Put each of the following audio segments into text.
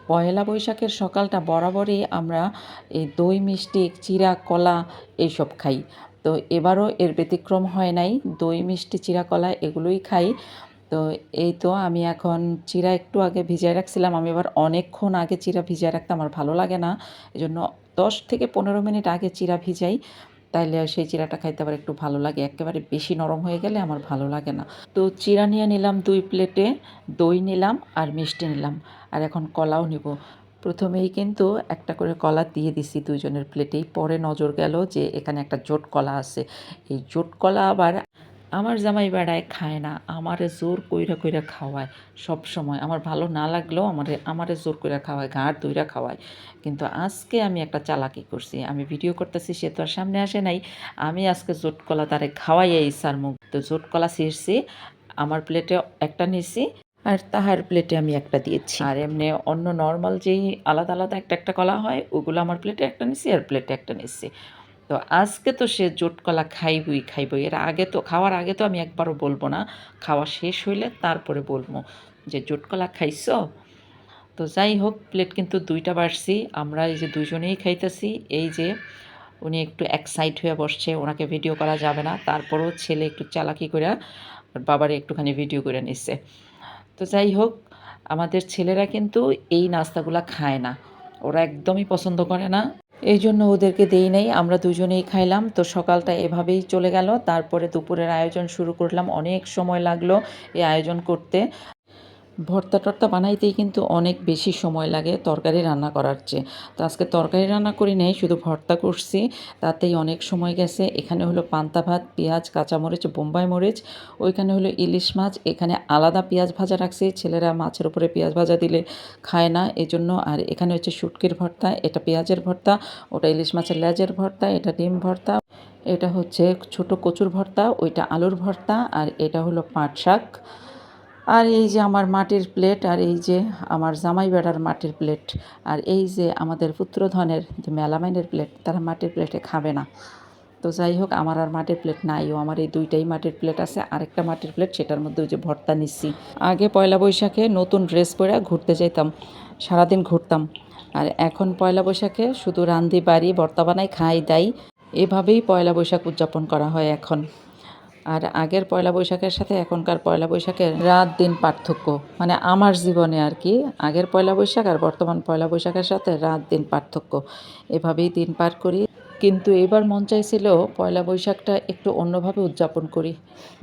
পয়লা বৈশাখের সকালটা বরাবরই আমরা এই দই মিষ্টি চিড়া কলা এইসব খাই। তো এবারও এর ব্যতিক্রম হয় নাই, দই মিষ্টি চিড়া কলা এগুলোই খাই। তো এই তো আমি এখন চিড়া একটু আগে ভিজায় রাখছিলাম। আমি এবার অনেকক্ষণ আগে চিড়া ভিজায় রাখতে আমার ভালো লাগে না, এজন্য 10 থেকে 15 মিনিট আগে চিড়া ভিজাই, তাইলে সেই চিড়াটা খাইতে আবার একটু ভালো লাগে। একেবারে বেশি নরম হয়ে গেলে আমার ভালো লাগে না। তো চিড়া নিয়ে নিলাম 2 প্লেটে, দই নিলাম আর মিষ্টি নিলাম, আর এখন কলাও নিব। প্রথমেই কিন্তু একটা করে কলা দিয়ে দিছি দুইজনের প্লেটেই, পরে নজর গেল যে এখানে একটা জোট কলা আছে। এই জোট কলা আবার আমার জামাই বেড়ায় খায় না, আমারে জোর কইরা কইরা খাওয়ায়। সব সময় আমার ভালো না লাগলেও আমারে জোর কইরা খাওয়ায়, ঘাড় ধইরা খাওয়ায়। কিন্তু আজকে আমি একটা চালাকি করছি, আমি ভিডিও করতেছি, সে তো আর সামনে আসে নাই। আমি আজকে জোট কলা তারে খাওয়াইয়াই সার মুখ। তো জোট কলা ছিঁড়ছি, আমার প্লেটে একটা নিছি আর তাহার প্লেটে আমি একটা দিয়েছি। আর এমনি অন্য নর্মাল যেই আলাদা আলাদা একটা একটা কলা হয়, ওগুলো আমার প্লেটে একটা নিছি আর প্লেটে একটা নিছি। তো আজকে তো সে জোট কলা খাইবই। এর আগে তো খাওয়ার আগে তো আমি একবারও বলবো না, খাওয়া শেষ হইলে তারপরে বলবো যে জোট কলা খাইছো। তো যাই হোক, প্লেট কিন্তু 2টা বাড়ছি, আমরা এই যে দুইজনেই খাইতেছি। এই যে উনি একটু এক্সাইট হয়ে বসছে, ওনাকে ভিডিও করা যাবে না, তারপরেও ছেলে একটু চালাকি করে বাবারে একটুখানি ভিডিও করে নিচ্ছে। তো যাই হোক, আমাদের ছেলেরা কিন্তু এই নাস্তাগুলা খায় না, ওরা একদমই পছন্দ করে না, এই জন্য ওদেরকে দেই নাই, আমরা দুজনেই খাইলাম। তো সকালটা এভাবেই চলে গেল। তারপরে দুপুরের আয়োজন শুরু করলাম, অনেক সময় লাগলো এই আয়োজন করতে। ভর্তা টর্তা বানাইতেই কিন্তু অনেক বেশি সময় লাগে তরকারি রান্না করার চেয়ে। তো আজকে তরকারি রান্না করি নাই, শুধু ভর্তা করছি, তাতেই অনেক সময় গেছে। এখানে হলো পান্তা ভাত, পেঁয়াজ, কাঁচামরিচ, বোম্বাই মরিচ, ওইখানে হলো ইলিশ মাছ, এখানে আলাদা পেঁয়াজ ভাজা রাখছি, ছেলেরা মাছের উপরে পেঁয়াজ ভাজা দিলে খায় না এজন্য। আর এখানে হচ্ছে শুটকির ভর্তা, এটা পেঁয়াজের ভর্তা, ওটা ইলিশ মাছের লেজের ভর্তা, এটা ডিম ভর্তা, এটা হচ্ছে ছোট কচুর ভর্তা, ওইটা আলুর ভর্তা, আর এটা হলো পাট শাক। আর এই যে আমার মাটির প্লেট, আর এই যে আমার জামাই বেড়ার মাটির প্লেট, আর এই যে আমাদের পুত্রধনের যে মেলামাইনের প্লেট, তারা মাটির প্লেটে খাবে না। তো যাই হোক, আমার আর মাটির প্লেট নাই, ও আমার এই 2টাই মাটির প্লেট আছে, আরেকটা মাটির প্লেট, সেটার মধ্যে ওই যে ভর্তা নিচ্ছি। আগে পয়লা বৈশাখে নতুন ড্রেস পরে ঘুরতে যেতাম, সারাদিন ঘুরতাম। আর এখন পয়লা বৈশাখে শুধু রান্ধি বাড়ি, ভর্তা বানাই, খাই দাই, এভাবেই পয়লা বৈশাখ উদযাপন করা হয় এখন। আর আগের পয়লা বৈশাখের সাথে এখনকার পয়লা বৈশাখের রাত দিন পার্থক্য, মানে আমার জীবনে আর কি, আগের পয়লা বৈশাখ আর বর্তমান পয়লা বৈশাখের সাথে রাত দিন পার্থক্য, এভাবেই দিন পার করি। কিন্তু এবার মন চাইছিল পয়লা বৈশাখটা একটু অন্যভাবে উদযাপন করি,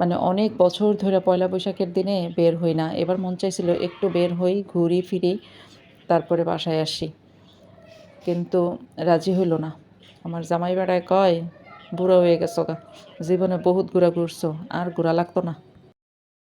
মানে অনেক বছর ধরে পয়লা বৈশাখের দিনে বের হই না, এবার মন চাইছিল একটু বের হই, ঘুরি ফিরি, তারপরে বাসায় আসি। কিন্তু রাজি হইল না। আমার জামাই বেড়ায় কয়, বুড়ো হয়ে গেছো গা, জীবনে বহুত ঘোরা ঘুরছো, আর ঘোরা লাগতো না।